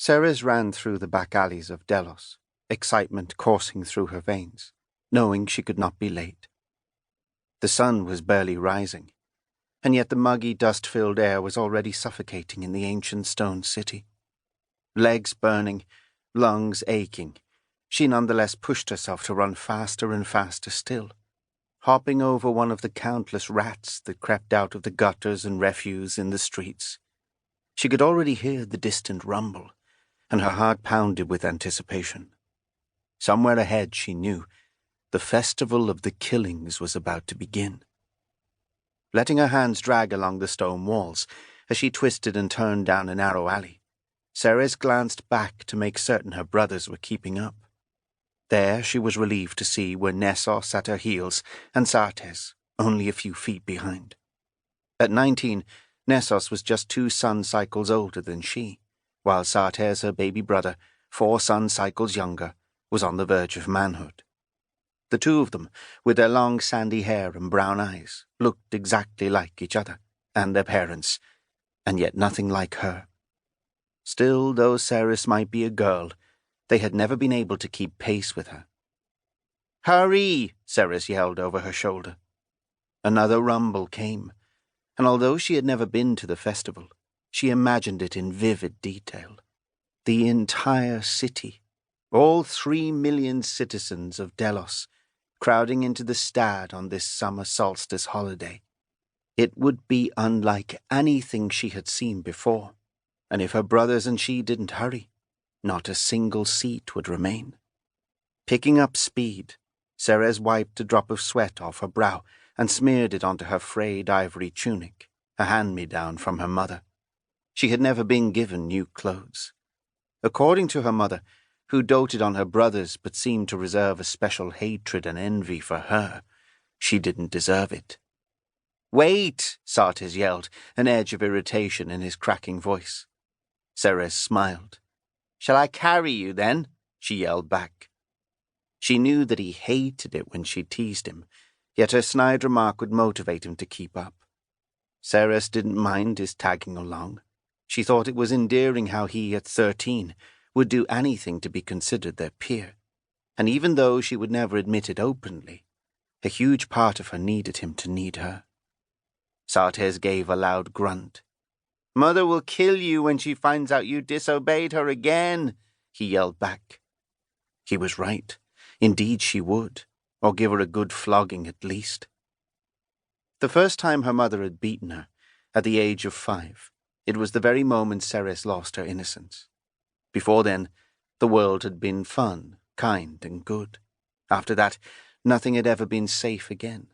Ceres ran through the back alleys of Delos, excitement coursing through her veins, knowing she could not be late. The sun was barely rising, and yet the muggy, dust-filled air was already suffocating in the ancient stone city. Legs burning, lungs aching, she nonetheless pushed herself to run faster and faster still, hopping over one of the countless rats that crept out of the gutters and refuse in the streets. She could already hear the distant rumble, and her heart pounded with anticipation. Somewhere ahead, she knew, the festival of the killings was about to begin. Letting her hands drag along the stone walls as she twisted and turned down a narrow alley, Ceres glanced back to make certain her brothers were keeping up. There she was relieved to see were Nessos at her heels and Sartes only a few feet behind. At 19, Nessos was just 2 sun cycles older than she, while Sartes, her baby brother, 4 sun cycles younger, was on the verge of manhood. The two of them, with their long sandy hair and brown eyes, looked exactly like each other, and their parents, and yet nothing like her. Still, though Ceres might be a girl, they had never been able to keep pace with her. "Hurry!" Ceres yelled over her shoulder. Another rumble came, and although she had never been to the festival, she imagined it in vivid detail. The entire city, all 3 million citizens of Delos, crowding into the stad on this summer solstice holiday. It would be unlike anything she had seen before, and if her brothers and she didn't hurry, not a single seat would remain. Picking up speed, Ceres wiped a drop of sweat off her brow and smeared it onto her frayed ivory tunic, a hand-me-down from her mother. She had never been given new clothes. According to her mother, who doted on her brothers but seemed to reserve a special hatred and envy for her, she didn't deserve it. "Wait!" Sartes yelled, an edge of irritation in his cracking voice. Ceres smiled. "Shall I carry you, then?" she yelled back. She knew that he hated it when she teased him, yet her snide remark would motivate him to keep up. Ceres didn't mind his tagging along. She thought it was endearing how he, at 13, would do anything to be considered their peer, and even though she would never admit it openly, a huge part of her needed him to need her. Sartes gave a loud grunt. "Mother will kill you when she finds out you disobeyed her again," he yelled back. He was right. Indeed she would, or give her a good flogging at least. The first time her mother had beaten her, at the age of 5, it was the very moment Ceres lost her innocence. Before then, the world had been fun, kind, and good. After that, nothing had ever been safe again,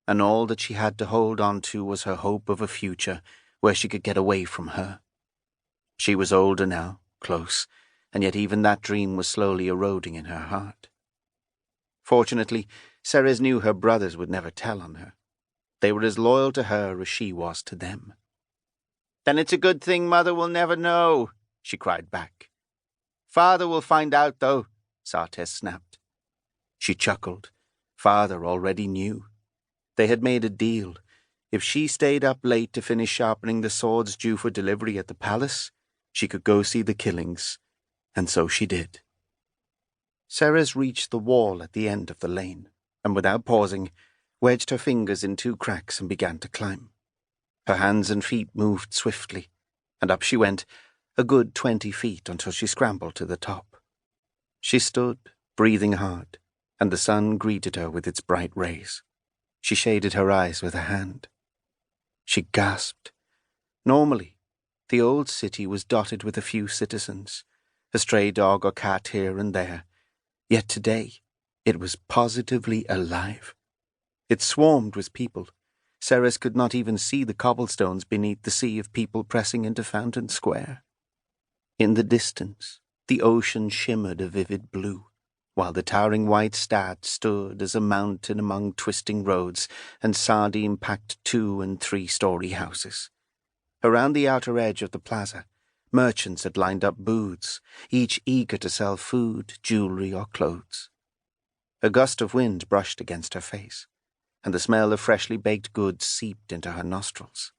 and all that she had to hold on to was her hope of a future where she could get away from her. She was older now, close, and yet even that dream was slowly eroding in her heart. Fortunately, Ceres knew her brothers would never tell on her. They were as loyal to her as she was to them. "Then it's a good thing Mother will never know," she cried back. "Father will find out, though," Sartes snapped. She chuckled. Father already knew. They had made a deal. If she stayed up late to finish sharpening the swords due for delivery at the palace, she could go see the killings, and so she did. Ceres reached the wall at the end of the lane, and without pausing, wedged her fingers in 2 cracks and began to climb. Her hands and feet moved swiftly, and up she went, a good 20 feet until she scrambled to the top. She stood, breathing hard, and the sun greeted her with its bright rays. She shaded her eyes with a hand. She gasped. Normally, the old city was dotted with a few citizens, a stray dog or cat here and there, yet today it was positively alive. It swarmed with people. Ceres could not even see the cobblestones beneath the sea of people pressing into Fountain Square. In the distance, the ocean shimmered a vivid blue, while the towering white stad stood as a mountain among twisting roads and sardine-packed 2- and 3-story houses. Around the outer edge of the plaza, merchants had lined up booths, each eager to sell food, jewelry, or clothes. A gust of wind brushed against her face, and the smell of freshly baked goods seeped into her nostrils.